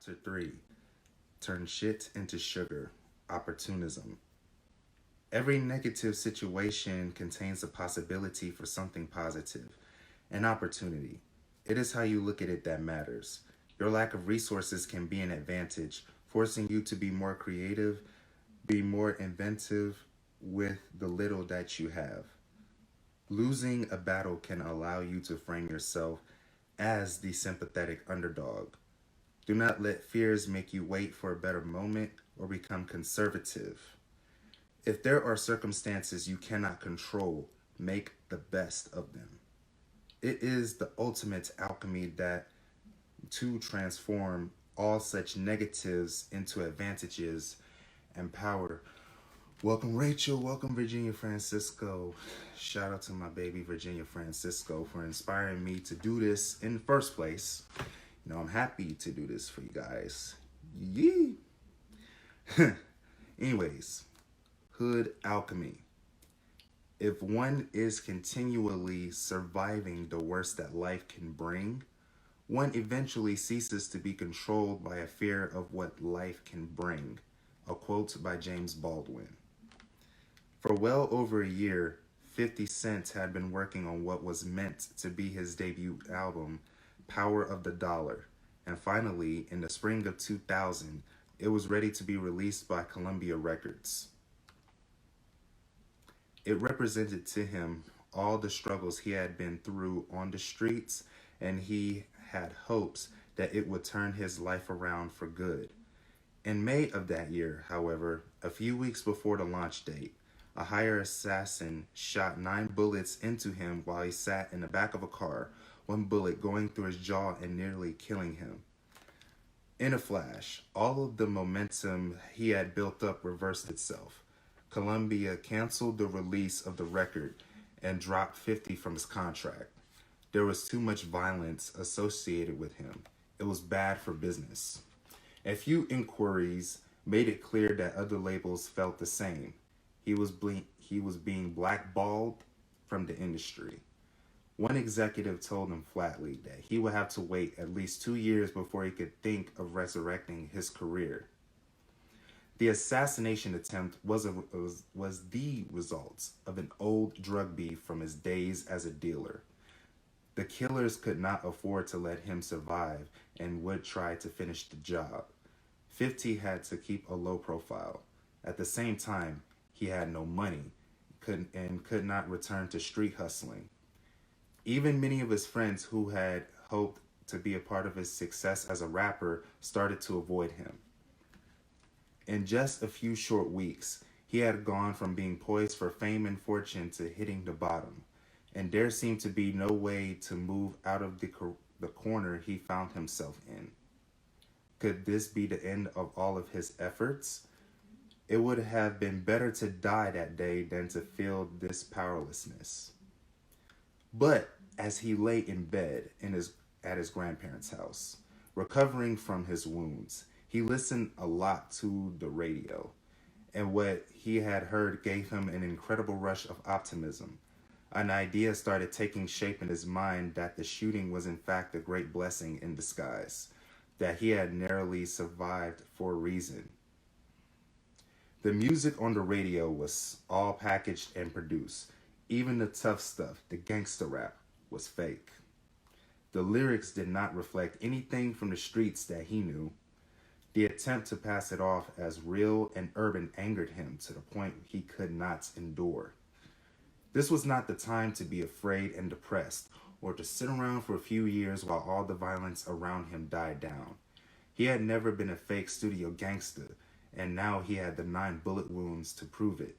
Chapter 3. Turn shit into sugar. Opportunism. Every negative situation contains a possibility for something positive, an opportunity. It is how you look at it that matters. Your lack of resources can be an advantage, forcing you to be more creative, be more inventive with the little that you have. Losing a battle can allow you to frame yourself as the sympathetic underdog. Do not let fears make you wait for a better moment or become conservative. If there are circumstances you cannot control, make the best of them. It is the ultimate alchemy that to transform all such negatives into advantages and power. Welcome, Rachel. Welcome, Virginia Francisco. Shout out to my baby, Virginia Francisco, for inspiring me to do this in the first place. I'm happy to do this for you guys. Yee! Anyways, hood alchemy. If one is continually surviving the worst that life can bring, one eventually ceases to be controlled by a fear of what life can bring. A quote by James Baldwin. For well over a year, 50 Cent had been working on what was meant to be his debut album, Power of the Dollar, and finally, in the spring of 2000, it was ready to be released by Columbia Records. It represented to him all the struggles he had been through on the streets, and he had hopes that it would turn his life around for good. In May of that year, however, a few weeks before the launch date, a hired assassin shot 9 bullets into him while he sat in the back of a car, one bullet going through his jaw and nearly killing him. In a flash, all of the momentum he had built up reversed itself. Columbia canceled the release of the record and dropped 50 from his contract. There was too much violence associated with him. It was bad for business. A few inquiries made it clear that other labels felt the same. He was being blackballed from the industry. One executive told him flatly that he would have to wait at least 2 years before he could think of resurrecting his career. The assassination attempt was the result of an old drug beef from his days as a dealer. The killers could not afford to let him survive and would try to finish the job. 50 had to keep a low profile. At the same time, he had no money and could not return to street hustling. Even many of his friends who had hoped to be a part of his success as a rapper started to avoid him. In just a few short weeks, he had gone from being poised for fame and fortune to hitting the bottom, and there seemed to be no way to move out of the corner he found himself in. Could this be the end of all of his efforts? It would have been better to die that day than to feel this powerlessness. But as he lay in bed at his grandparents' house, recovering from his wounds, he listened a lot to the radio, and what he had heard gave him an incredible rush of optimism. An idea started taking shape in his mind that the shooting was in fact a great blessing in disguise, that he had narrowly survived for a reason. The music on the radio was all packaged and produced. Even the tough stuff, the gangster rap, was fake. The lyrics did not reflect anything from the streets that he knew. The attempt to pass it off as real and urban angered him to the point he could not endure. This was not the time to be afraid and depressed, or to sit around for a few years while all the violence around him died down. He had never been a fake studio gangster, and now he had the 9 bullet wounds to prove it.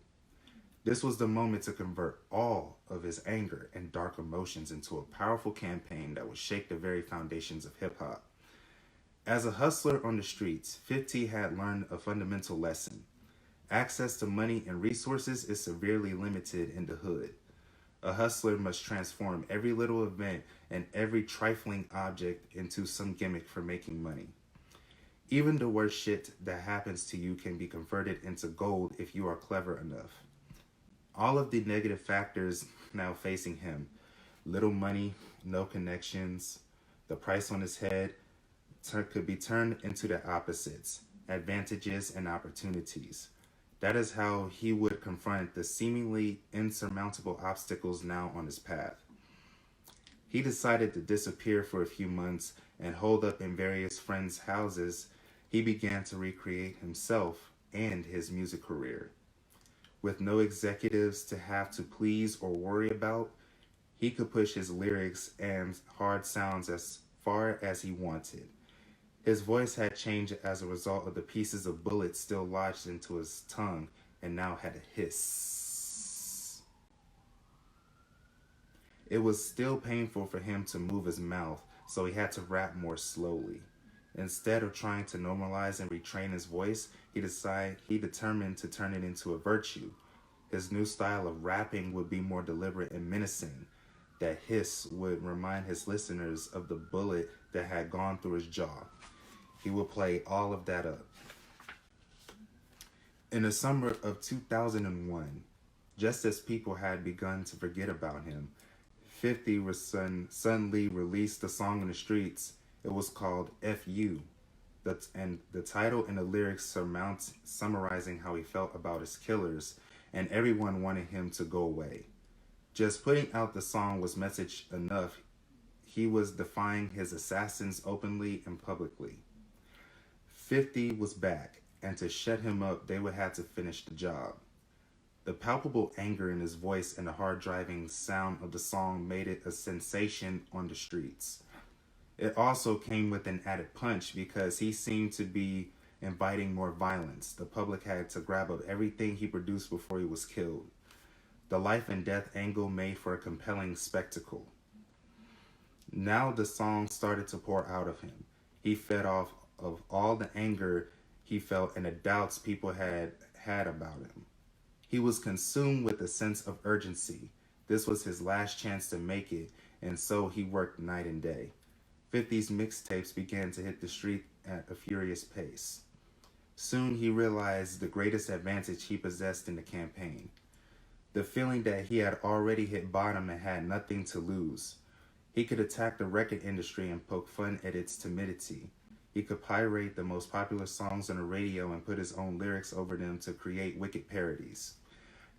This was the moment to convert all of his anger and dark emotions into a powerful campaign that would shake the very foundations of hip-hop. As a hustler on the streets, 50 had learned a fundamental lesson. Access to money and resources is severely limited in the hood. A hustler must transform every little event and every trifling object into some gimmick for making money. Even the worst shit that happens to you can be converted into gold if you are clever enough. All of the negative factors now facing him, little money, no connections, the price on his head, could be turned into the opposites, advantages and opportunities. That is how he would confront the seemingly insurmountable obstacles now on his path. He decided to disappear for a few months and hold up in various friends' houses. He began to recreate himself and his music career. With no executives to have to please or worry about, he could push his lyrics and hard sounds as far as he wanted. His voice had changed as a result of the pieces of bullets still lodged into his tongue and now had a hiss. It was still painful for him to move his mouth, so he had to rap more slowly. Instead of trying to normalize and retrain his voice, he determined to turn it into a virtue. His new style of rapping would be more deliberate and menacing. That hiss would remind his listeners of the bullet that had gone through his jaw. He would play all of that up. In the summer of 2001, just as people had begun to forget about him, 50 suddenly released a song in the streets. It was called F.U., and the title and the lyrics summarizing how he felt about his killers, and everyone wanted him to go away. Just putting out the song was message enough. He was defying his assassins openly and publicly. 50 was back, and to shut him up, they would have to finish the job. The palpable anger in his voice and the hard driving sound of the song made it a sensation on the streets. It also came with an added punch because he seemed to be inviting more violence. The public had to grab up everything he produced before he was killed. The life and death angle made for a compelling spectacle. Now the song started to pour out of him. He fed off of all the anger he felt and the doubts people had about him. He was consumed with a sense of urgency. This was his last chance to make it, and so he worked night and day. 50's mixtapes began to hit the street at a furious pace. Soon he realized the greatest advantage he possessed in the campaign. The feeling that he had already hit bottom and had nothing to lose. He could attack the record industry and poke fun at its timidity. He could pirate the most popular songs on the radio and put his own lyrics over them to create wicked parodies.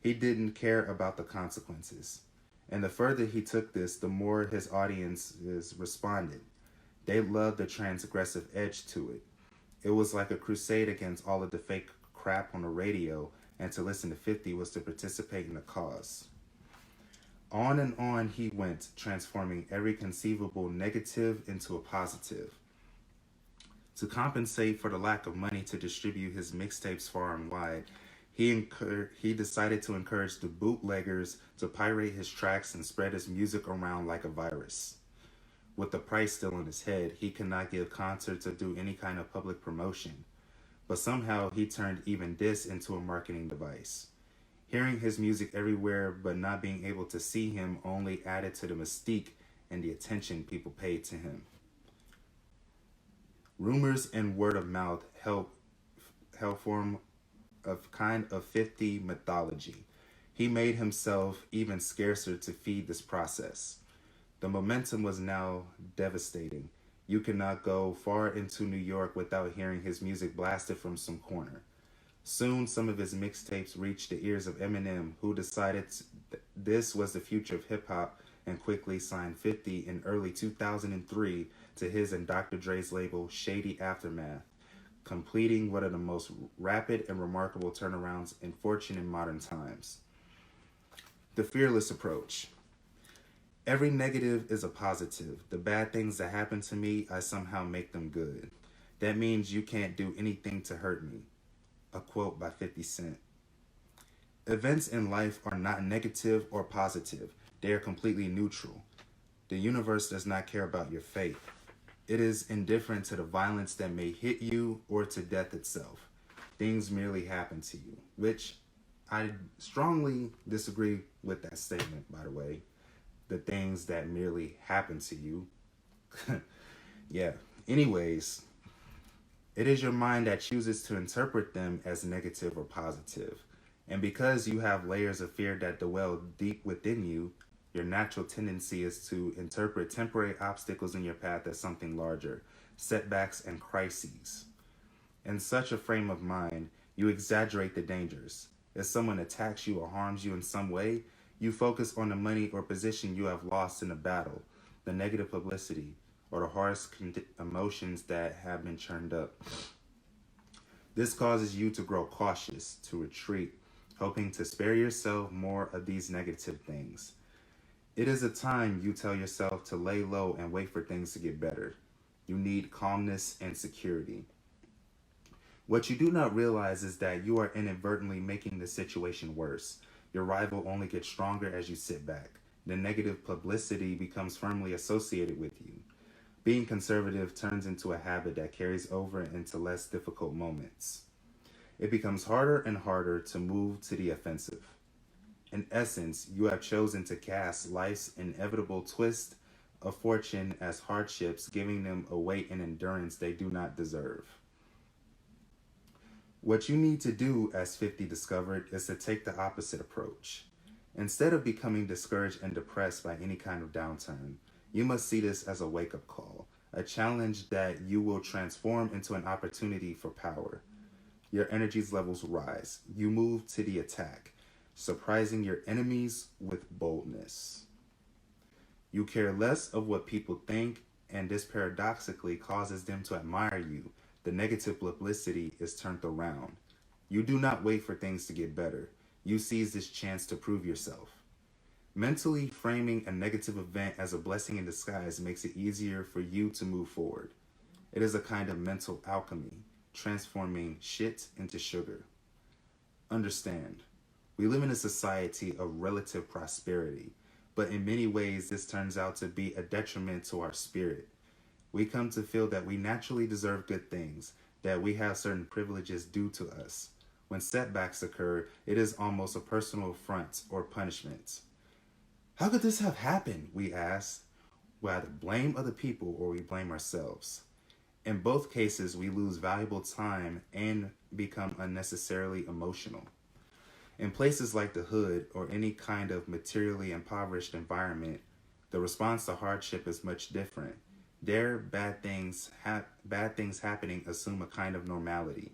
He didn't care about the consequences. And the further he took this, the more his audiences responded. They loved the transgressive edge to it. It was like a crusade against all of the fake crap on the radio, and to listen to 50 was to participate in the cause. On and on he went, transforming every conceivable negative into a positive. To compensate for the lack of money to distribute his mixtapes far and wide, he decided to encourage the bootleggers to pirate his tracks and spread his music around like a virus. With the price still on his head, he could not give concerts or do any kind of public promotion. But somehow he turned even this into a marketing device. Hearing his music everywhere but not being able to see him only added to the mystique and the attention people paid to him. Rumors and word of mouth help form a kind of 50 mythology. He made himself even scarcer to feed this process. The momentum was now devastating. You could not go far into New York without hearing his music blasted from some corner. Soon, some of his mixtapes reached the ears of Eminem, who decided this was the future of hip-hop and quickly signed 50 in early 2003 to his and Dr. Dre's label Shady Aftermath, completing one of the most rapid and remarkable turnarounds in fortune in modern times. The fearless approach. Every negative is a positive. The bad things that happen to me, I somehow make them good. That means you can't do anything to hurt me. A quote by 50 Cent. Events in life are not negative or positive. They are completely neutral. The universe does not care about your fate. It is indifferent to the violence that may hit you or to death itself. Things merely happen to you, which I strongly disagree with that statement, by the way. The things that merely happen to you. Yeah. Anyways, it is your mind that chooses to interpret them as negative or positive. And because you have layers of fear that dwell deep within you, your natural tendency is to interpret temporary obstacles in your path as something larger, setbacks, and crises. In such a frame of mind, you exaggerate the dangers. If someone attacks you or harms you in some way, you focus on the money or position you have lost in the battle, the negative publicity, or the harsh emotions that have been churned up. This causes you to grow cautious, to retreat, hoping to spare yourself more of these negative things. It is a time you tell yourself to lay low and wait for things to get better. You need calmness and security. What you do not realize is that you are inadvertently making the situation worse. Your rival only gets stronger as you sit back. The negative publicity becomes firmly associated with you. Being conservative turns into a habit that carries over into less difficult moments. It becomes harder and harder to move to the offensive. In essence, you have chosen to cast life's inevitable twist of fortune as hardships, giving them a weight and endurance they do not deserve. What you need to do, as 50 discovered, is to take the opposite approach. Instead of becoming discouraged and depressed by any kind of downturn, you must see this as a wake-up call, a challenge that you will transform into an opportunity for power. Your energy levels rise. You move to the attack, surprising your enemies with boldness. You care less of what people think, and this paradoxically causes them to admire you. The negative publicity is turned around. You do not wait for things to get better. You seize this chance to prove yourself. Mentally framing a negative event as a blessing in disguise makes it easier for you to move forward. It is a kind of mental alchemy, transforming shit into sugar. Understand, we live in a society of relative prosperity, but in many ways this turns out to be a detriment to our spirit. We come to feel that we naturally deserve good things, that we have certain privileges due to us. When setbacks occur, it is almost a personal affront or punishment. How could this have happened, we ask? We either blame other people or we blame ourselves. In both cases, we lose valuable time and become unnecessarily emotional. In places like the hood or any kind of materially impoverished environment, the response to hardship is much different. There, bad things happening assume a kind of normality,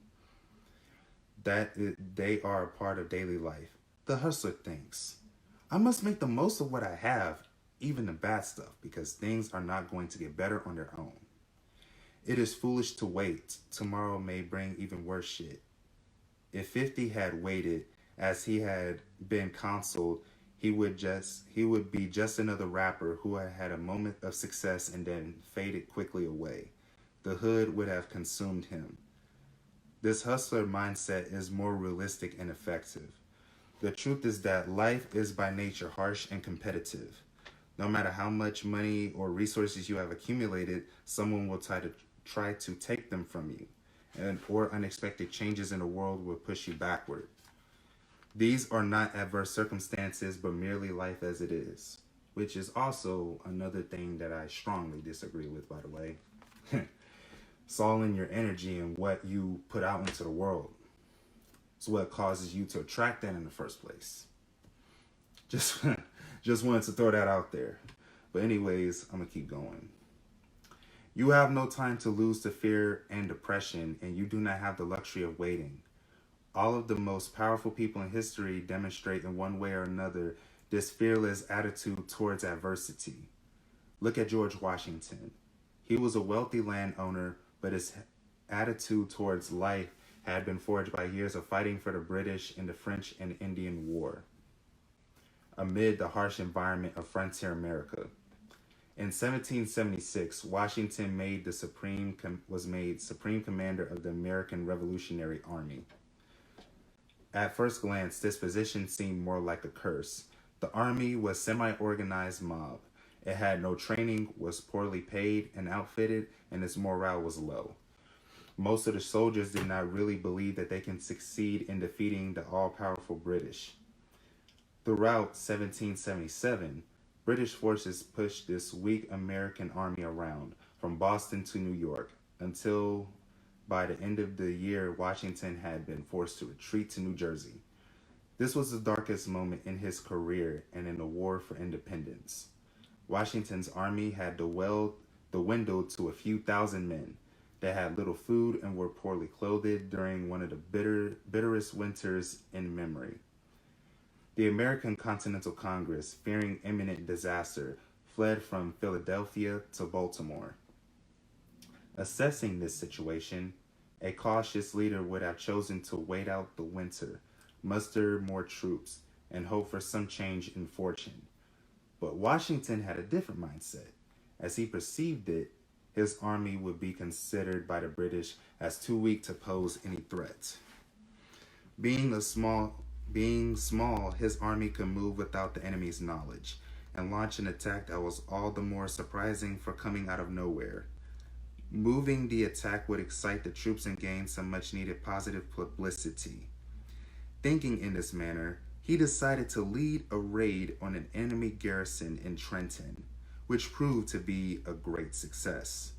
that they are a part of daily life. The hustler thinks, I must make the most of what I have, even the bad stuff, because things are not going to get better on their own. It is foolish to wait. Tomorrow may bring even worse shit. If 50 had waited, as he had been counseled, he would be just another rapper who had a moment of success and then faded quickly away. The hood would have consumed him. This hustler mindset is more realistic and effective. The truth is that life is by nature harsh and competitive. No matter how much money or resources you have accumulated, someone will try to take them from you, or unexpected changes in the world will push you backward. These are not adverse circumstances, but merely life as it is, which is also another thing that I strongly disagree with, by the way. It's all in your energy and what you put out into the world. It's what causes you to attract that in the first place. Just wanted to throw that out there. But anyways, I'm going to keep going. You have no time to lose to fear and depression, and you do not have the luxury of waiting. All of the most powerful people in history demonstrate in one way or another this fearless attitude towards adversity. Look at George Washington. He was a wealthy landowner, but his attitude towards life had been forged by years of fighting for the British in the French and Indian War, amid the harsh environment of frontier America. In 1776, Washington was made Supreme Commander of the American Revolutionary Army. At first glance, this position seemed more like a curse. The army was a semi-organized mob. It had no training, was poorly paid and outfitted, and its morale was low. Most of the soldiers did not really believe that they can succeed in defeating the all-powerful British. Throughout 1777, British forces pushed this weak American army around, from Boston to New York, until by the end of the year, Washington had been forced to retreat to New Jersey. This was the darkest moment in his career and in the war for independence. Washington's army had the window to a few thousand men. They had little food and were poorly clothed during one of the bitterest winters in memory. The American Continental Congress, fearing imminent disaster, fled from Philadelphia to Baltimore. Assessing this situation, a cautious leader would have chosen to wait out the winter, muster more troops, and hope for some change in fortune. But Washington had a different mindset. As he perceived it, his army would be considered by the British as too weak to pose any threat. Being small, his army could move without the enemy's knowledge and launch an attack that was all the more surprising for coming out of nowhere. Moving the attack would excite the troops and gain some much-needed positive publicity. Thinking in this manner, he decided to lead a raid on an enemy garrison in Trenton, which proved to be a great success.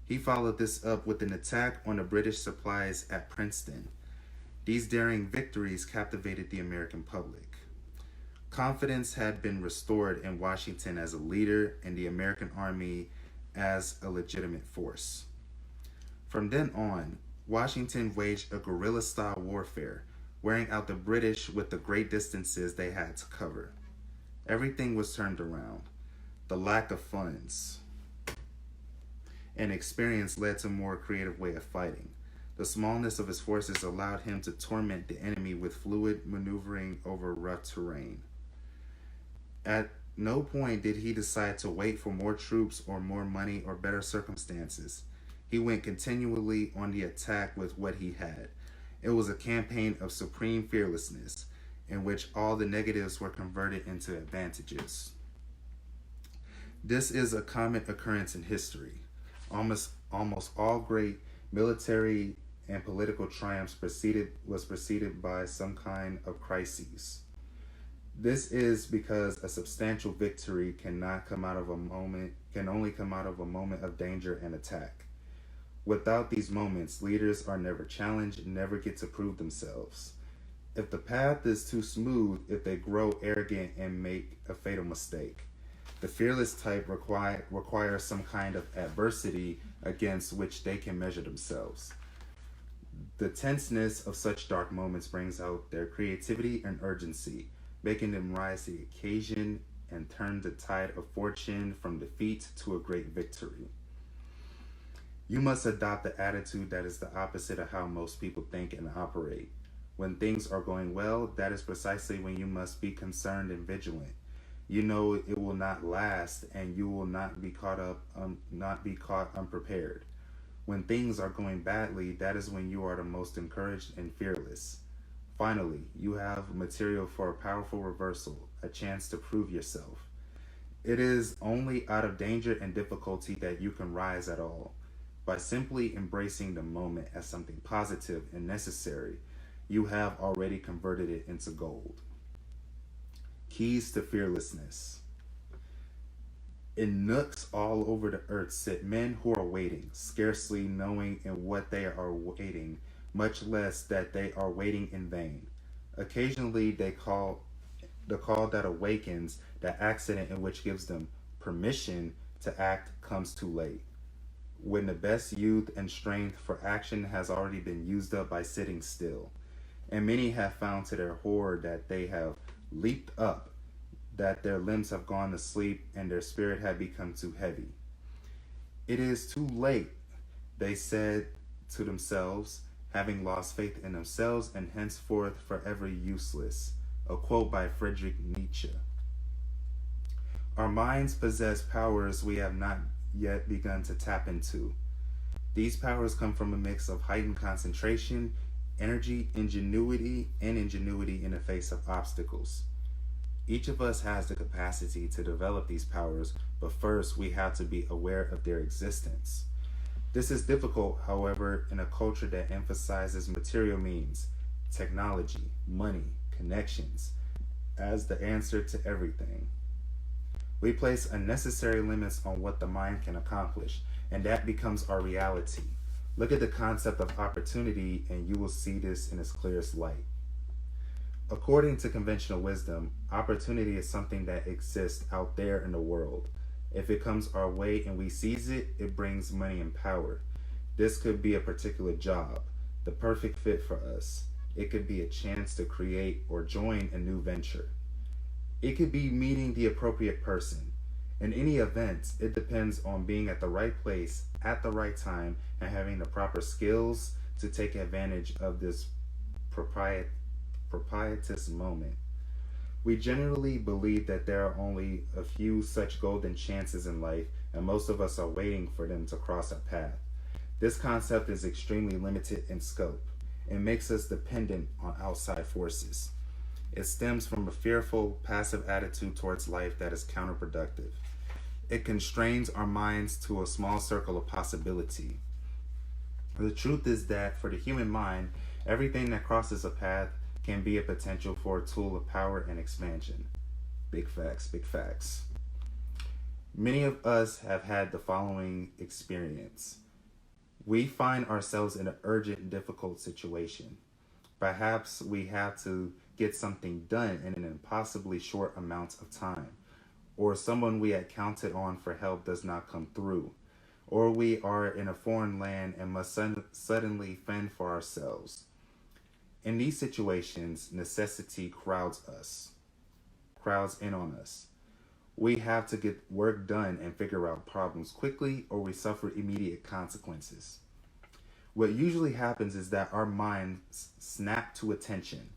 He followed this up with an attack on the British supplies at Princeton. These daring victories captivated the American public. Confidence had been restored in Washington as a leader and the American army as a legitimate force. From then on, Washington waged a guerrilla-style warfare, wearing out the British with the great distances they had to cover. Everything was turned around. The lack of funds and experience led to a more creative way of fighting. The smallness of his forces allowed him to torment the enemy with fluid maneuvering over rough terrain. At no point did he decide to wait for more troops or more money or better circumstances. He went continually on the attack with what he had. It was a campaign of supreme fearlessness, in which all the negatives were converted into advantages. This is a common occurrence in history. Almost all great military and political triumphs was preceded by some kind of crises. This is because a substantial victory can only come out of a moment of danger and attack. Without these moments, leaders are never challenged, never get to prove themselves. If the path is too smooth, if they grow arrogant and make a fatal mistake. The fearless type requires some kind of adversity against which they can measure themselves. The tenseness of such dark moments brings out their creativity and urgency, making them rise to the occasion and turn the tide of fortune from defeat to a great victory. You must adopt the attitude that is the opposite of how most people think and operate. When things are going well, that is precisely when you must be concerned and vigilant. You know it will not last, and you will not be caught unprepared. When things are going badly, that is when you are the most encouraged and fearless. Finally, you have material for a powerful reversal, a chance to prove yourself. It is only out of danger and difficulty that you can rise at all. By simply embracing the moment as something positive and necessary, you have already converted it into gold. Keys to fearlessness. In nooks all over the earth sit men who are waiting, scarcely knowing in what they are waiting, much less that they are waiting in vain. Occasionally the call that awakens, the accident in which gives them permission to act comes too late, when the best youth and strength for action has already been used up by sitting still. And many have found to their horror that they have leaped up, that their limbs have gone to sleep, and their spirit had become too heavy. It is too late, they said to themselves, having lost faith in themselves and henceforth forever useless. A quote by Friedrich Nietzsche. Our minds possess powers we have not yet begun to tap into. These powers come from a mix of heightened concentration, energy, ingenuity in the face of obstacles. Each of us has the capacity to develop these powers, but first we have to be aware of their existence. This is difficult, however, in a culture that emphasizes material means, technology, money, connections, as the answer to everything. We place unnecessary limits on what the mind can accomplish, and that becomes our reality. Look at the concept of opportunity, and you will see this in its clearest light. According to conventional wisdom, opportunity is something that exists out there in the world. If it comes our way and we seize it, it brings money and power. This could be a particular job, the perfect fit for us. It could be a chance to create or join a new venture. It could be meeting the appropriate person. In any event, it depends on being at the right place at the right time and having the proper skills to take advantage of this propitious moment. We generally believe that there are only a few such golden chances in life, and most of us are waiting for them to cross our path. This concept is extremely limited in scope. It makes us dependent on outside forces. It stems from a fearful, passive attitude towards life that is counterproductive. It constrains our minds to a small circle of possibility. The truth is that for the human mind, everything that crosses a path can be a potential for a tool of power and expansion. Big facts, big facts. Many of us have had the following experience. We find ourselves in an urgent, difficult situation. Perhaps we have to get something done in an impossibly short amount of time, or someone we had counted on for help does not come through, or we are in a foreign land and must suddenly fend for ourselves. In these situations, necessity crowds in on us. We have to get work done and figure out problems quickly, or we suffer immediate consequences. What usually happens is that our minds snap to attention.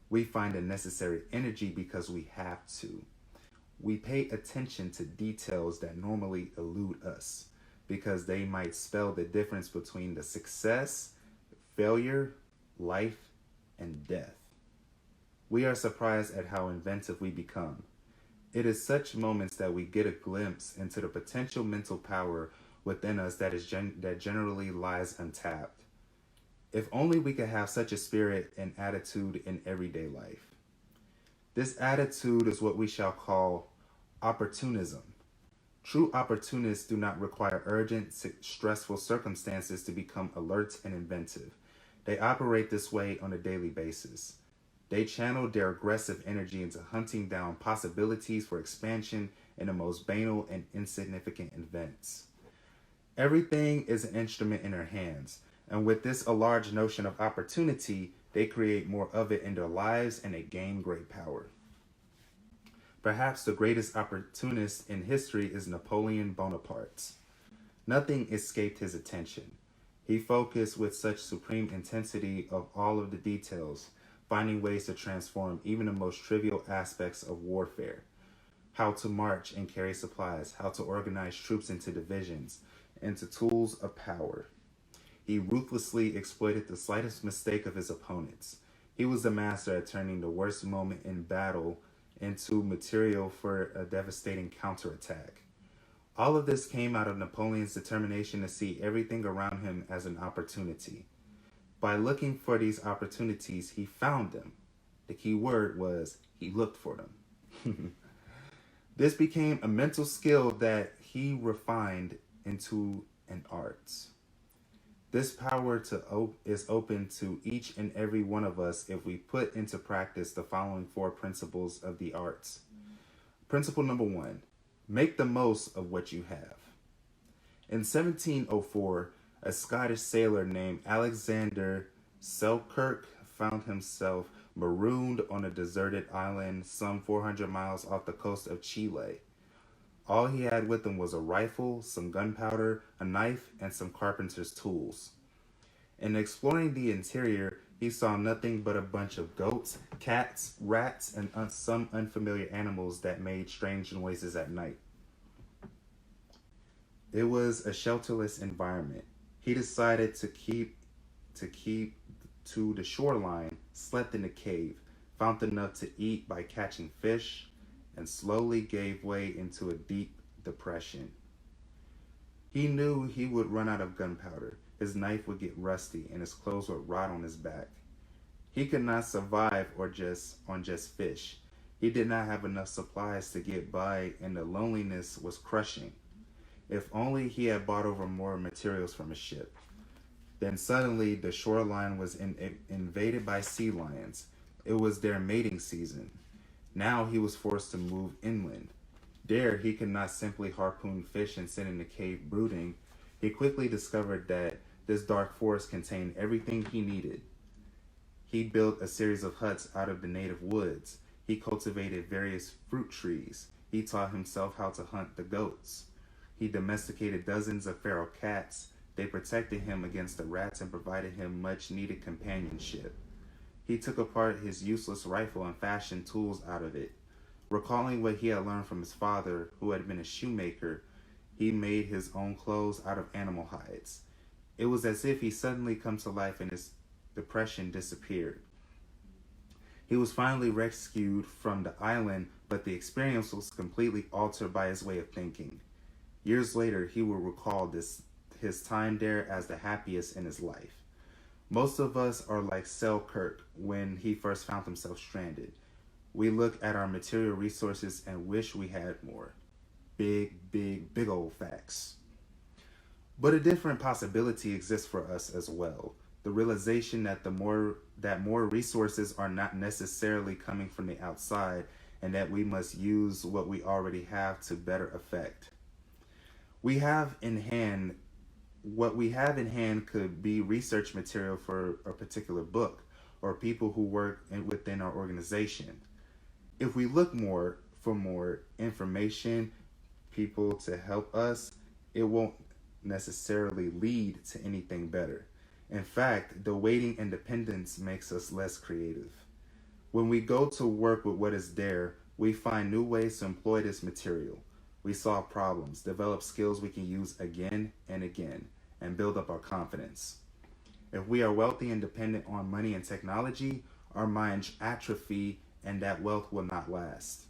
We find a necessary energy because we have to. We pay attention to details that normally elude us because they might spell the difference between the success, failure, life, and death. We are surprised at how inventive we become. It is such moments that we get a glimpse into the potential mental power within us that generally lies untapped. If only we could have such a spirit and attitude in everyday life. This attitude is what we shall call opportunism. True opportunists do not require urgent, stressful circumstances to become alert and inventive. They operate this way on a daily basis. They channel their aggressive energy into hunting down possibilities for expansion in the most banal and insignificant events. Everything is an instrument in their hands, and with this a large notion of opportunity, they create more of it in their lives and they gain great power. Perhaps the greatest opportunist in history is Napoleon Bonaparte. Nothing escaped his attention. He focused with such supreme intensity of all of the details, finding ways to transform even the most trivial aspects of warfare. How to march and carry supplies, how to organize troops into divisions, into tools of power. He ruthlessly exploited the slightest mistake of his opponents. He was the master at turning the worst moment in battle into material for a devastating counterattack. All of this came out of Napoleon's determination to see everything around him as an opportunity. By looking for these opportunities, he found them. The key word was he looked for them. This became a mental skill that he refined into an art. This power is open to each and every one of us if we put into practice the following four principles of the arts. Principle number 1, make the most of what you have. In 1704, a Scottish sailor named Alexander Selkirk found himself marooned on a deserted island some 400 miles off the coast of Chile. All he had with him was a rifle, some gunpowder, a knife, and some carpenter's tools. In exploring the interior, he saw nothing but a bunch of goats, cats, rats, and some unfamiliar animals that made strange noises at night. It was a shelterless environment. He decided to keep to the shoreline, slept in a cave, found enough to eat by catching fish, and slowly gave way into a deep depression. He knew he would run out of gunpowder, his knife would get rusty, and his clothes would rot on his back. He could not survive on just fish. He did not have enough supplies to get by, and the loneliness was crushing. If only he had bought over more materials from a ship. Then suddenly the shoreline was invaded by sea lions. It was their mating season. Now he was forced to move inland. There, he could not simply harpoon fish and sit in the cave brooding. He quickly discovered that this dark forest contained everything he needed. He built a series of huts out of the native woods. He cultivated various fruit trees. He taught himself how to hunt the goats. He domesticated dozens of feral cats. They protected him against the rats and provided him much needed companionship. He took apart his useless rifle and fashioned tools out of it. Recalling what he had learned from his father, who had been a shoemaker, he made his own clothes out of animal hides. It was as if he suddenly come to life and his depression disappeared. He was finally rescued from the island, but the experience was completely altered by his way of thinking. Years later, he will recall his time there as the happiest in his life. Most of us are like Selkirk when he first found himself stranded. We look at our material resources and wish we had more. Big old facts. But a different possibility exists for us as well. The realization that more resources are not necessarily coming from the outside, and that we must use what we already have to better effect. What we have in hand could be research material for a particular book or people who work within our organization. If we look for more information, people to help us, it won't necessarily lead to anything better. In fact, the waiting independence makes us less creative. When we go to work with what is there, we find new ways to employ this material. We solve problems, develop skills we can use again and again, and build up our confidence. If we are wealthy and dependent on money and technology, our minds atrophy and that wealth will not last.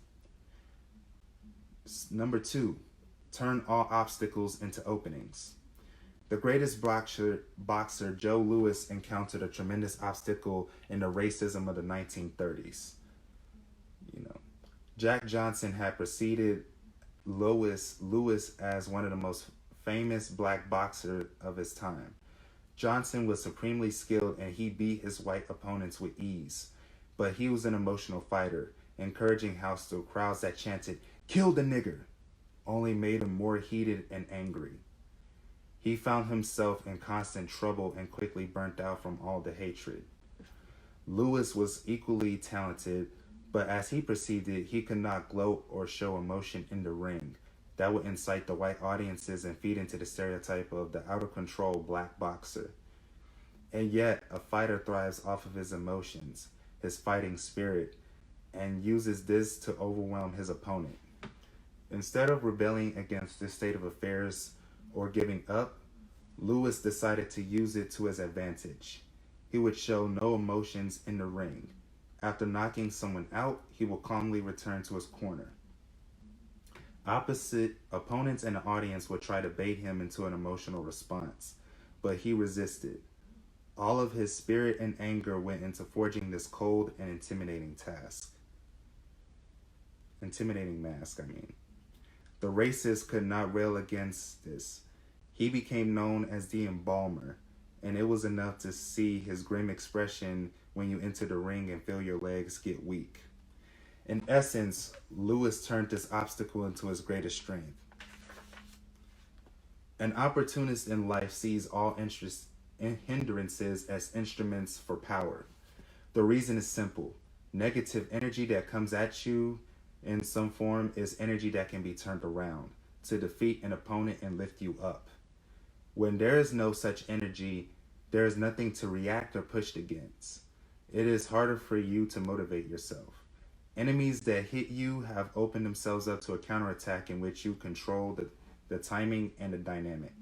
Number 2, turn all obstacles into openings. The greatest boxer, Joe Louis, encountered a tremendous obstacle in the racism of the 1930s. Jack Johnson had preceded Louis as one of the most famous black boxers of his time. Johnson was supremely skilled and he beat his white opponents with ease. But he was an emotional fighter, encouraging hostile crowds that chanted, "Kill the nigger," only made him more heated and angry. He found himself in constant trouble and quickly burnt out from all the hatred. Lewis was equally talented, but as he perceived it, he could not gloat or show emotion in the ring. That would incite the white audiences and feed into the stereotype of the out-of-control black boxer. And yet, a fighter thrives off of his emotions, his fighting spirit, and uses this to overwhelm his opponent. Instead of rebelling against this state of affairs or giving up, Lewis decided to use it to his advantage. He would show no emotions in the ring. After knocking someone out, he will calmly return to his corner. Opposite opponents and the audience would try to bait him into an emotional response, but he resisted. All of his spirit and anger went into forging this cold and intimidating mask. The racists could not rail against this. He became known as the embalmer, and it was enough to see his grim expression when you enter the ring and feel your legs get weak. In essence, Lewis turned this obstacle into his greatest strength. An opportunist in life sees all hindrances as instruments for power. The reason is simple. Negative energy that comes at you in some form is energy that can be turned around to defeat an opponent and lift you up. When there is no such energy, there is nothing to react or push against. It is harder for you to motivate yourself. Enemies that hit you have opened themselves up to a counterattack in which you control the timing and the dynamic.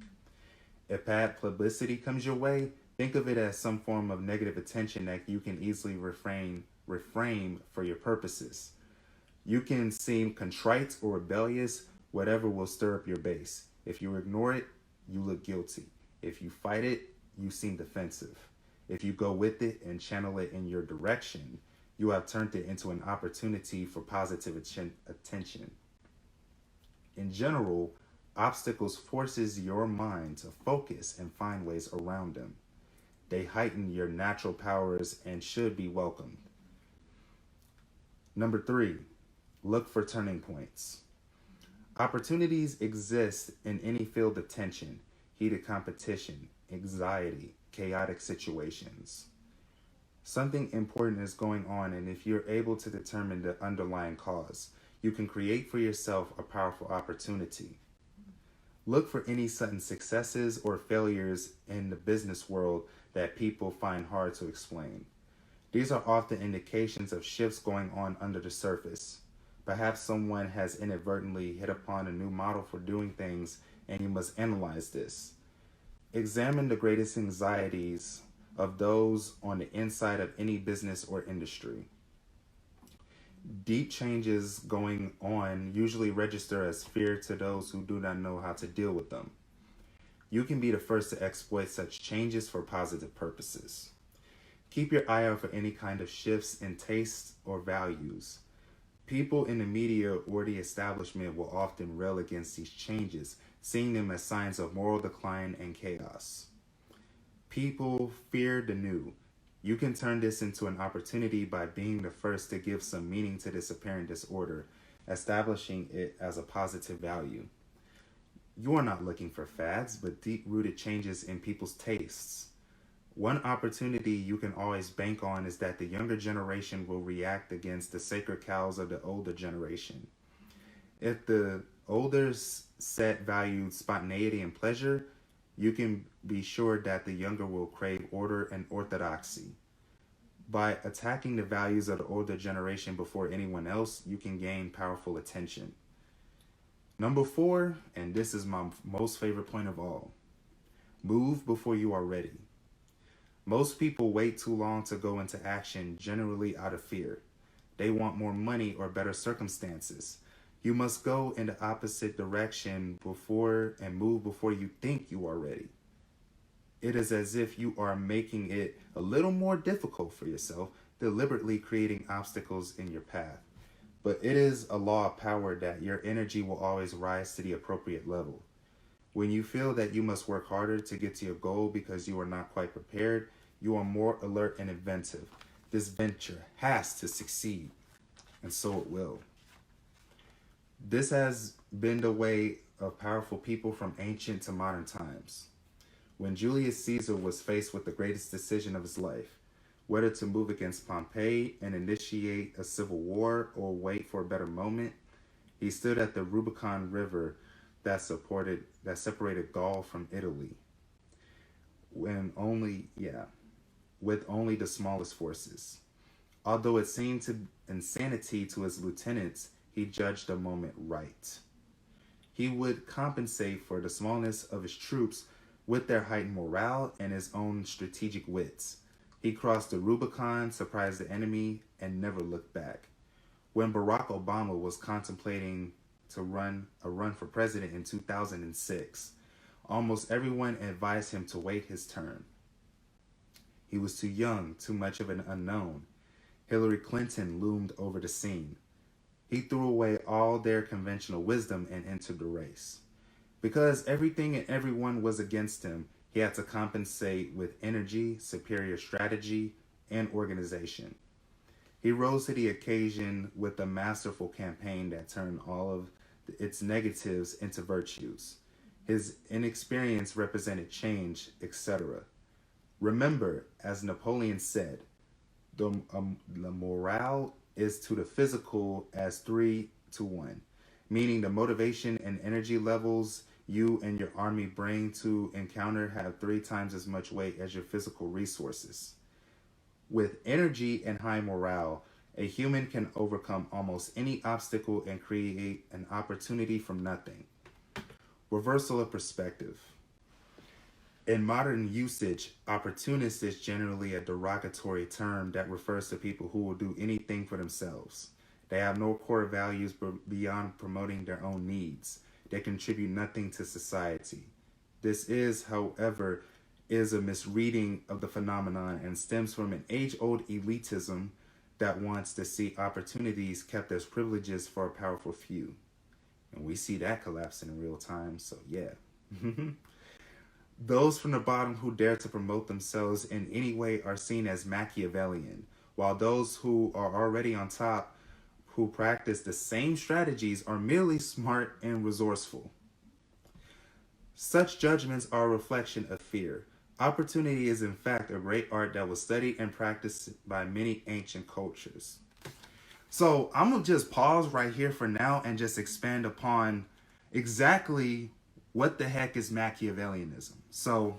If bad publicity comes your way, think of it as some form of negative attention that you can easily reframe for your purposes. You can seem contrite or rebellious, whatever will stir up your base. If you ignore it, you look guilty. If you fight it, you seem defensive. If you go with it and channel it in your direction, you have turned it into an opportunity for positive attention. In general, obstacles forces your mind to focus and find ways around them. They heighten your natural powers and should be welcomed. Number 3, look for turning points. Opportunities exist in any field of tension, heated competition, anxiety, chaotic situations. Something important is going on, and if you're able to determine the underlying cause, you can create for yourself a powerful opportunity. Look for any sudden successes or failures in the business world that people find hard to explain. These are often indications of shifts going on under the surface. Perhaps someone has inadvertently hit upon a new model for doing things, and you must analyze this. Examine the greatest anxieties of those on the inside of any business or industry. Deep changes going on usually register as fear to those who do not know how to deal with them. You can be the first to exploit such changes for positive purposes. Keep your eye out for any kind of shifts in tastes or values. People in the media or the establishment will often rail against these changes, seeing them as signs of moral decline and chaos. People fear the new. You can turn this into an opportunity by being the first to give some meaning to this apparent disorder, establishing it as a positive value. You are not looking for fads, but deep-rooted changes in people's tastes. One opportunity you can always bank on is that the younger generation will react against the sacred cows of the older generation. If the older set valued spontaneity and pleasure, you can be sure that the younger will crave order and orthodoxy. By attacking the values of the older generation before anyone else, you can gain powerful attention. Number 4, and this is my most favorite point of all, move before you are ready. Most people wait too long to go into action, generally out of fear. They want more money or better circumstances. You must go in the opposite direction and move before you think you are ready. It is as if you are making it a little more difficult for yourself, deliberately creating obstacles in your path. But it is a law of power that your energy will always rise to the appropriate level. When you feel that you must work harder to get to your goal because you are not quite prepared, you are more alert and inventive. This venture has to succeed, and so it will. This has been the way of powerful people from ancient to modern times. When Julius Caesar was faced with the greatest decision of his life, whether to move against Pompey and initiate a civil war or wait for a better moment, he stood at the Rubicon River that separated Gaul from Italy, with only the smallest forces. Although it seemed to insanity to his lieutenants, he judged the moment right. He would compensate for the smallness of his troops with their heightened morale and his own strategic wits. He crossed the Rubicon, surprised the enemy, and never looked back. When Barack Obama was contemplating to run for president in 2006, almost everyone advised him to wait his turn. He was too young, too much of an unknown. Hillary Clinton loomed over the scene. He threw away all their conventional wisdom and entered the race. Because everything and everyone was against him, he had to compensate with energy, superior strategy, and organization. He rose to the occasion with a masterful campaign that turned all of its negatives into virtues. His inexperience represented change, etc. Remember, as Napoleon said, the morale is to the physical as 3 to 1, meaning the motivation and energy levels you and your army bring to encounter have 3 times as much weight as your physical resources. With energy and high morale, a human can overcome almost any obstacle and create an opportunity from nothing. Reversal of perspective. In modern usage, opportunist is generally a derogatory term that refers to people who will do anything for themselves. They have no core values beyond promoting their own needs. They contribute nothing to society. This is, however, a misreading of the phenomenon and stems from an age-old elitism that wants to see opportunities kept as privileges for a powerful few. And we see that collapsing in real time, so yeah. Those from the bottom who dare to promote themselves in any way are seen as Machiavellian, while those who are already on top, who practice the same strategies are merely smart and resourceful. Such judgments are a reflection of fear. Opportunity is, in fact, a great art that was studied and practiced by many ancient cultures. So I'm going to just pause right here for now and just expand upon exactly what the heck is Machiavellianism. So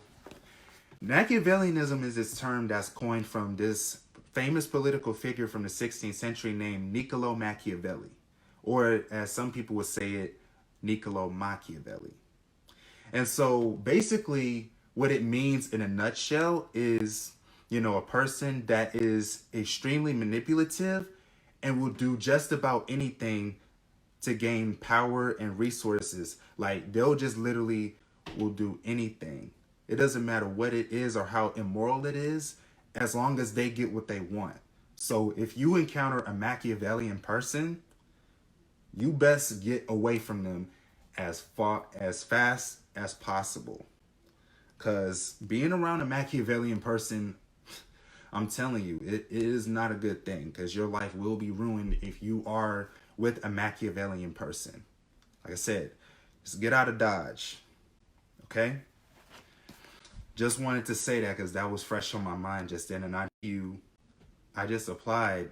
Machiavellianism is this term that's coined from this famous political figure from the 16th century named Niccolo Machiavelli, or as some people would say it, Niccolo Machiavelli. And so basically what it means in a nutshell is, a person that is extremely manipulative and will do just about anything to gain power and resources. Like they'll just literally will do anything. It doesn't matter what it is or how immoral it is, as long as they get what they want. So if you encounter a Machiavellian person, you best get away from them as fast as possible. Because being around a Machiavellian person, I'm telling you, it is not a good thing, because your life will be ruined if you are with a Machiavellian person. Like I said, just get out of Dodge. Okay? Just wanted to say that because that was fresh on my mind just then. And I just applied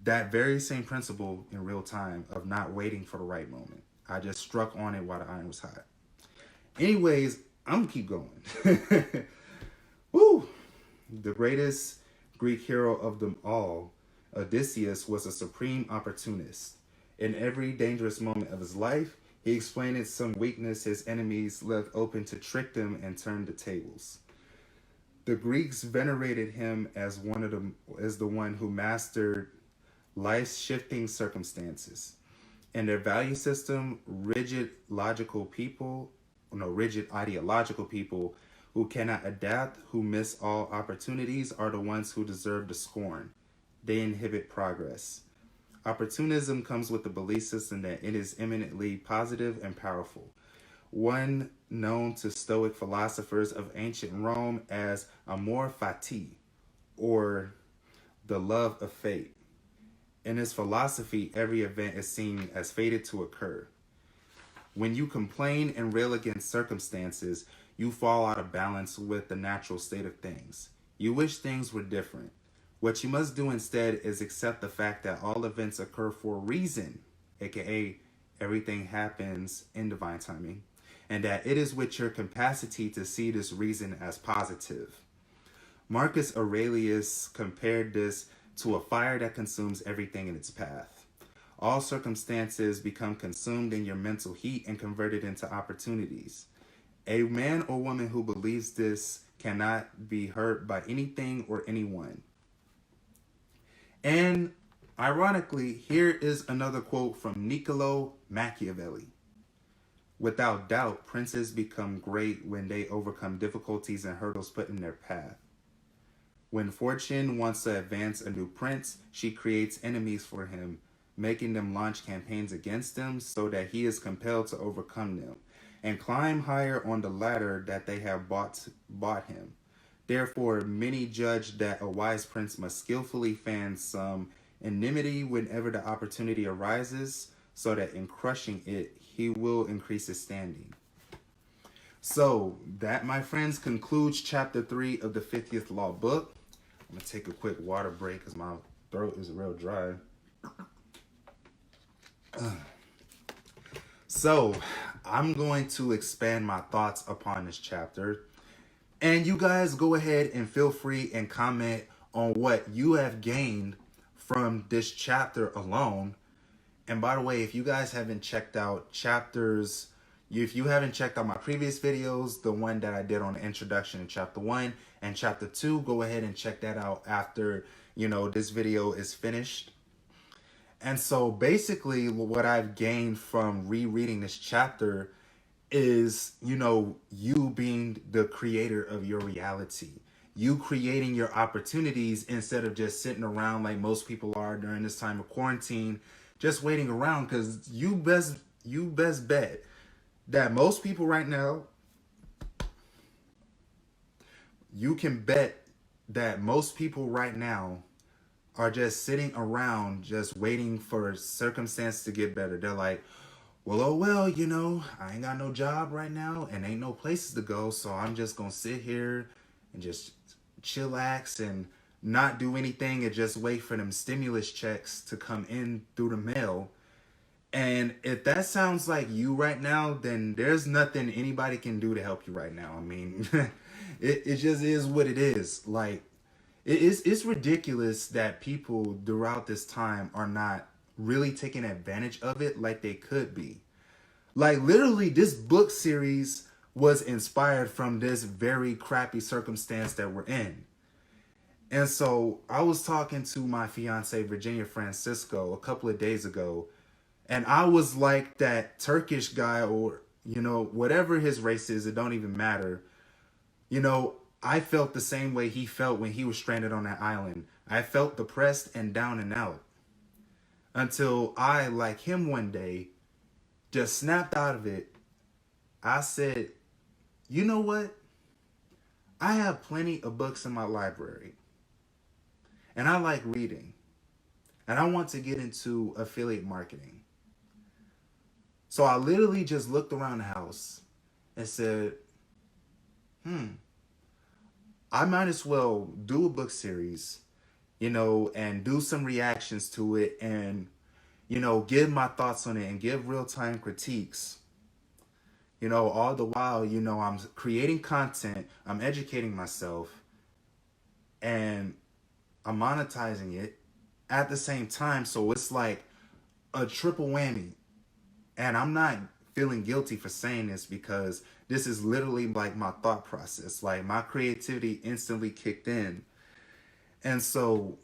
that very same principle in real time of not waiting for the right moment. I just struck on it while the iron was hot. Anyways, I'm gonna keep going. Woo! The greatest Greek hero of them all, Odysseus, was a supreme opportunist. In every dangerous moment of his life, he exploited some weakness his enemies left open to trick them and turn the tables. The Greeks venerated him as the one who mastered life's shifting circumstances. In their value system, rigid ideological people who cannot adapt, who miss all opportunities, are the ones who deserve the scorn. They inhibit progress. Opportunism comes with the belief system that it is eminently positive and powerful, one known to Stoic philosophers of ancient Rome as amor fati, or the love of fate. In his philosophy, every event is seen as fated to occur. When you complain and rail against circumstances, you fall out of balance with the natural state of things. You wish things were different. What you must do instead is accept the fact that all events occur for a reason, aka everything happens in divine timing, and that it is with your capacity to see this reason as positive. Marcus Aurelius compared this to a fire that consumes everything in its path. All circumstances become consumed in your mental heat and converted into opportunities. A man or woman who believes this cannot be hurt by anything or anyone. And ironically, here is another quote from Niccolo Machiavelli. Without doubt, princes become great when they overcome difficulties and hurdles put in their path. When fortune wants to advance a new prince, she creates enemies for him, making them launch campaigns against him so that he is compelled to overcome them and climb higher on the ladder that they have bought him. Therefore, many judge that a wise prince must skillfully fan some enmity whenever the opportunity arises, so that in crushing it, he will increase his standing. So, that, my friends, concludes chapter 3 of the 50th Law book. I'm going to take a quick water break because my throat is real dry. So, I'm going to expand my thoughts upon this chapter. And you guys go ahead and feel free and comment on what you have gained from this chapter alone. And by the way, if you guys haven't checked out if you haven't checked out my previous videos, the one that I did on the introduction in chapter 1 and chapter 2, go ahead and check that out after, this video is finished. And so basically what I've gained from rereading this chapter is, you being the creator of your reality. You creating your opportunities instead of just sitting around like most people are during this time of quarantine, just waiting around, because you best bet that most people right now, you can bet that most people right now are just sitting around just waiting for circumstance to get better. They're like, well, oh well, I ain't got no job right now and ain't no places to go, so I'm just gonna sit here and just chillax and not do anything and just wait for them stimulus checks to come in through the mail. And if that sounds like you right now, then there's nothing anybody can do to help you right now. I mean, it just is what it is. Like, it's ridiculous that people throughout this time are not really taking advantage of it like they could be. Like, literally, this book series was inspired from this very crappy circumstance that we're in. And so I was talking to my fiance, Virginia Francisco, a couple of days ago, and I was like that Turkish guy, or, whatever his race is, it don't even matter. I felt the same way he felt when he was stranded on that island. I felt depressed and down and out until I, like him one day, just snapped out of it. I said, you know what? I have plenty of books in my library and I like reading and I want to get into affiliate marketing. So I literally just looked around the house and said, I might as well do a book series, and do some reactions to it and, give my thoughts on it and give real-time critiques. All the while, I'm creating content, I'm educating myself, and I'm monetizing it at the same time. So it's like a triple whammy. And I'm not feeling guilty for saying this because this is literally like my thought process. Like, my creativity instantly kicked in. And so,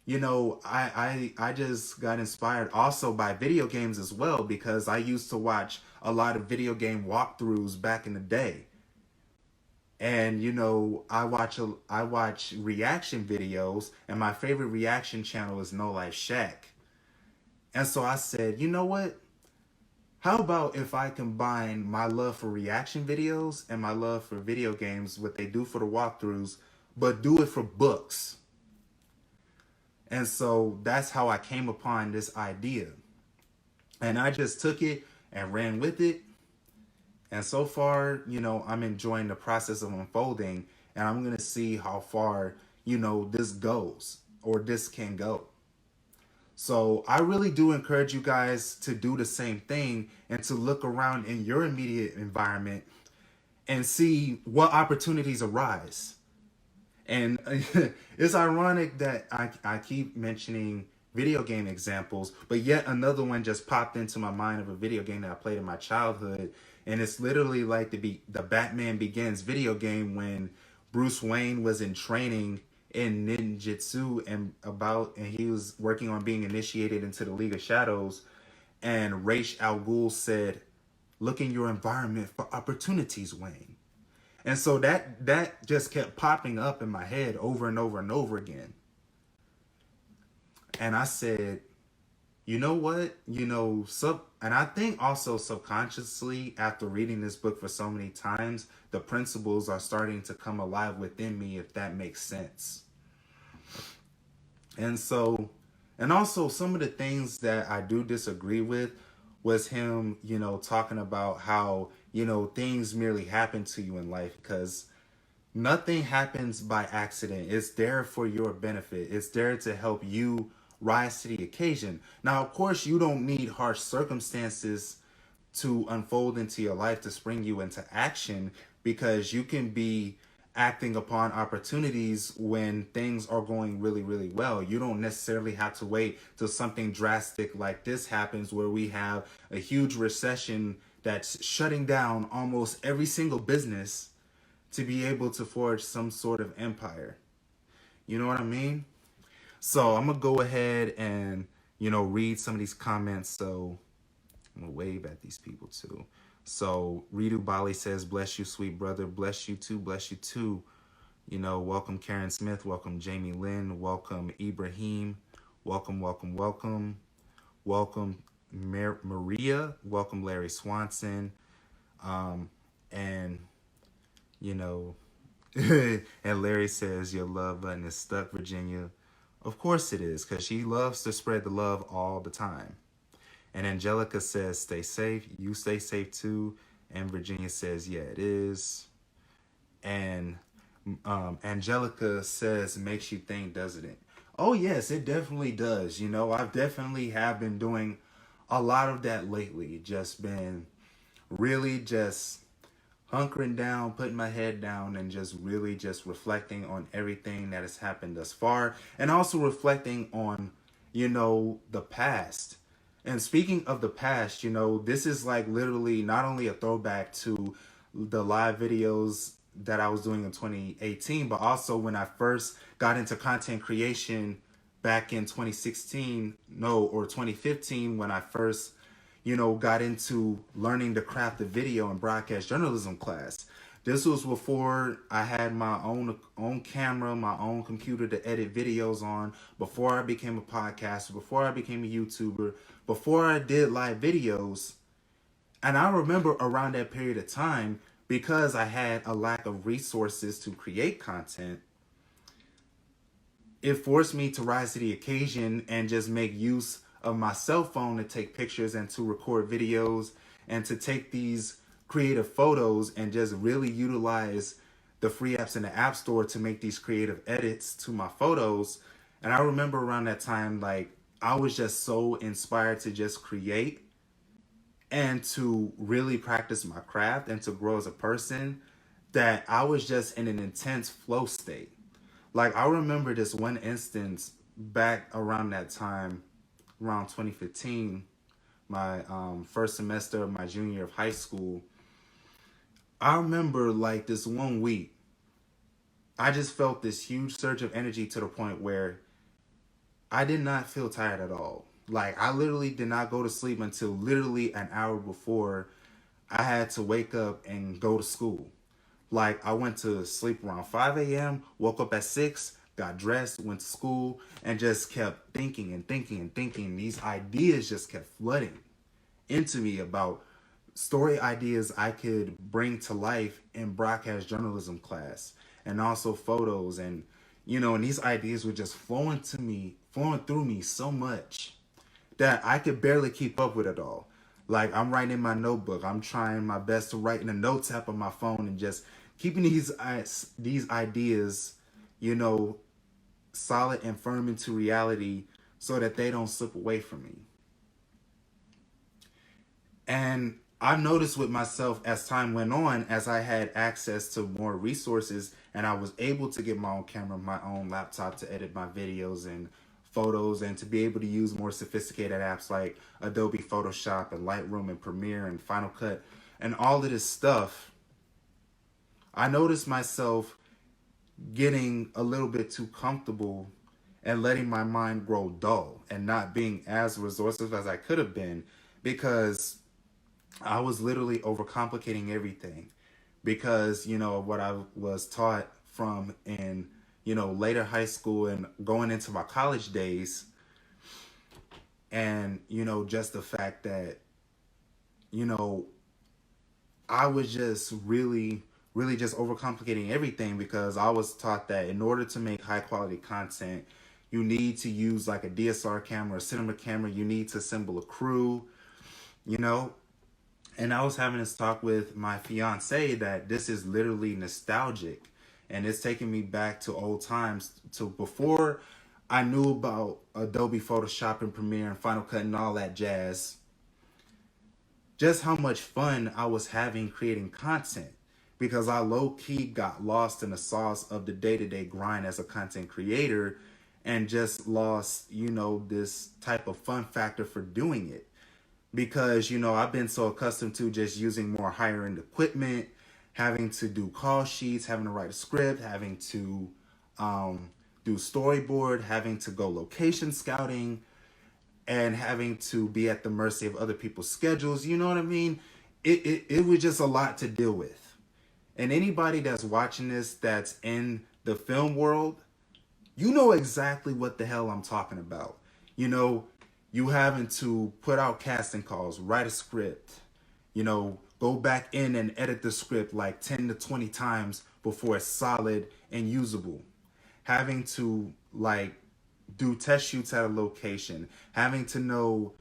I just got inspired also by video games as well, because I used to watch a lot of video game walkthroughs back in the day. And I watch reaction videos, and my favorite reaction channel is No Life Shack. And so I said, you know what? How about if I combine my love for reaction videos and my love for video games, what they do for the walkthroughs, but do it for books? And so that's how I came upon this idea. And I just took it and ran with it. And so far, I'm enjoying the process of unfolding, and I'm going to see how far, this goes or this can go. So I really do encourage you guys to do the same thing and to look around in your immediate environment and see what opportunities arise. And it's ironic that I keep mentioning video game examples, but yet another one just popped into my mind of a video game that I played in my childhood. And it's literally like the Batman Begins video game when Bruce Wayne was in training in ninjutsu and he was working on being initiated into the League of Shadows, and Ra's al Ghul said, "Look in your environment for opportunities, Wayne." And so that just kept popping up in my head over and over and over again. And I said, you know what? And I think also subconsciously, after reading this book for so many times, the principles are starting to come alive within me, if that makes sense. And so, and also some of the things that I do disagree with was him, talking about how, things merely happen to you in life, because nothing happens by accident. It's there for your benefit. It's there to help you rise to the occasion. Now, of course, you don't need harsh circumstances to unfold into your life to spring you into action, because you can be acting upon opportunities when things are going really, really well. You don't necessarily have to wait till something drastic like this happens, where we have a huge recession that's shutting down almost every single business, to be able to forge some sort of empire. You know what I mean? So I'm going to go ahead and, read some of these comments. So I'm going to wave at these people too. So Ritu Bali says, bless you, sweet brother. Bless you too. Bless you too. Welcome Karen Smith. Welcome Jamie Lynn. Welcome Ibrahim. Welcome, welcome, welcome. Welcome Maria. Welcome Larry Swanson. And, and Larry says, your love button is stuck, Virginia. Of course it is, because she loves to spread the love all the time. And Angelica says, stay safe. You stay safe too. And Virginia says, yeah, it is. And Angelica says, makes you think, doesn't it? Oh, yes, it definitely does. You know, I've definitely have been doing a lot of that lately. Just been really just hunkering down, putting my head down, and just really just reflecting on everything that has happened thus far. And also reflecting on, you know, the past. And speaking of the past, you know, this is like literally not only a throwback to the live videos that I was doing in 2018, but also when I first got into content creation back in 2016, no, or 2015, when I first, you know, got into learning the craft of video and broadcast journalism class. This was before I had my own camera, my own computer to edit videos on, before I became a podcaster, before I became a YouTuber, before I did live videos. And I remember around that period of time, because I had a lack of resources to create content, it forced me to rise to the occasion and just make use of my cell phone to take pictures and to record videos and to take these creative photos and just really utilize the free apps in the app store to make these creative edits to my photos. And I remember around that time, like, I was just so inspired to just create and to really practice my craft and to grow as a person, that I was just in an intense flow state. Like, I remember this one instance back around that time, around 2015, my first semester of my junior year of high school. I remember like this one week, I just felt this huge surge of energy to the point where I did not feel tired at all. Like, I literally did not go to sleep until literally an hour before I had to wake up and go to school. Like, I went to sleep around 5 a.m., woke up at 6, got dressed, went to school, and just kept thinking and thinking and thinking. These ideas just kept flooding into me about story ideas I could bring to life in broadcast journalism class, and also photos. And, you know, and these ideas were just flowing through me so much that I could barely keep up with it all. Like, I'm writing in my notebook. I'm trying my best to write in the notes app on my phone and just keeping these ideas, you know, solid and firm into reality so that they don't slip away from me. And I noticed with myself as time went on, as I had access to more resources and I was able to get my own camera, my own laptop to edit my videos and photos, and to be able to use more sophisticated apps like Adobe Photoshop and Lightroom and Premiere and Final Cut and all of this stuff, I noticed myself getting a little bit too comfortable and letting my mind grow dull and not being as resourceful as I could have been, because I was literally overcomplicating everything because, you know, what I was taught from in, you know, later high school and going into my college days. And, you know, just the fact that, you know, I was just really just overcomplicating everything, because I was taught that in order to make high quality content, you need to use like a DSLR camera, a cinema camera, you need to assemble a crew, you know. And I was having this talk with my fiance that this is literally nostalgic, and it's taking me back to old times, to before I knew about Adobe Photoshop and Premiere and Final Cut and all that jazz. Just how much fun I was having creating content, because I low-key got lost in the sauce of the day-to-day grind as a content creator and just lost, you know, this type of fun factor for doing it. Because, you know, I've been so accustomed to just using more higher end equipment, having to do call sheets, having to write a script, having to do storyboard, having to go location scouting, and having to be at the mercy of other people's schedules. You know what I mean? It was just a lot to deal with. And anybody that's watching this that's in the film world, you know exactly what the hell I'm talking about. You know, you having to put out casting calls, write a script, you know, go back in and edit the script like 10 to 20 times before it's solid and usable. Having to like do test shoots at a location, having to know,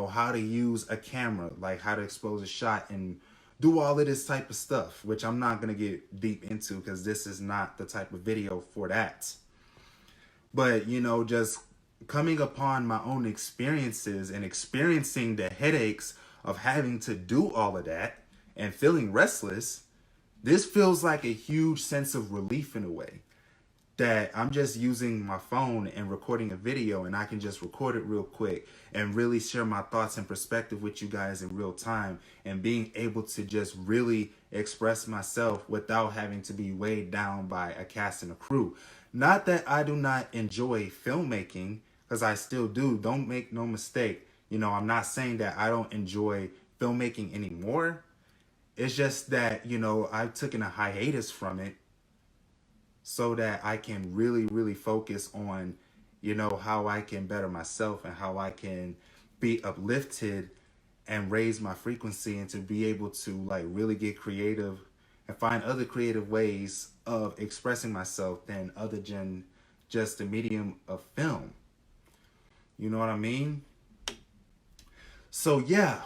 how to use a camera, like how to expose a shot and do all of this type of stuff, which I'm not going to get deep into because this is not the type of video for that. But, just coming upon my own experiences and experiencing the headaches of having to do all of that and feeling restless, this feels like a huge sense of relief in a way that I'm just using my phone and recording a video, and I can just record it real quick and really share my thoughts and perspective with you guys in real time, and being able to just really express myself without having to be weighed down by a cast and a crew. Not that I do not enjoy filmmaking, because I still do. Don't make no mistake. I'm not saying that I don't enjoy filmmaking anymore. It's just that, I've taken a hiatus from it so that I can really, really focus on, how I can better myself and how I can be uplifted and raise my frequency, and to be able to like really get creative and find other creative ways of expressing myself than other than just the medium of film. You know what I mean? So yeah,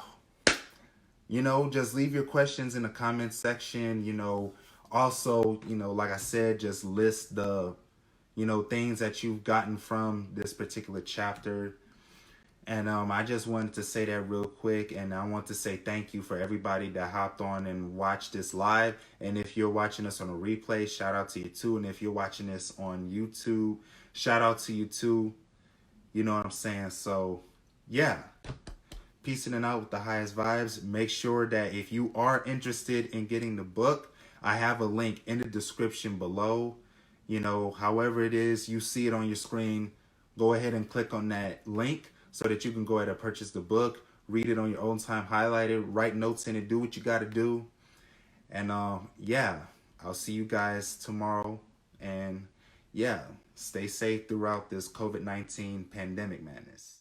just leave your questions in the comment section. Also, like I said, just list the, things that you've gotten from this particular chapter. And I just wanted to say that real quick. And I want to say thank you for everybody that hopped on and watched this live. And if you're watching us on a replay, shout out to you too. And if you're watching this on YouTube, shout out to you too. You know what I'm saying? So, yeah. Peacing it out with the highest vibes. Make sure that if you are interested in getting the book, I have a link in the description below. However it is, you see it on your screen, go ahead and click on that link so that you can go ahead and purchase the book, read it on your own time, highlight it, write notes in it, do what you got to do. And yeah, I'll see you guys tomorrow. And yeah, stay safe throughout this COVID-19 pandemic madness.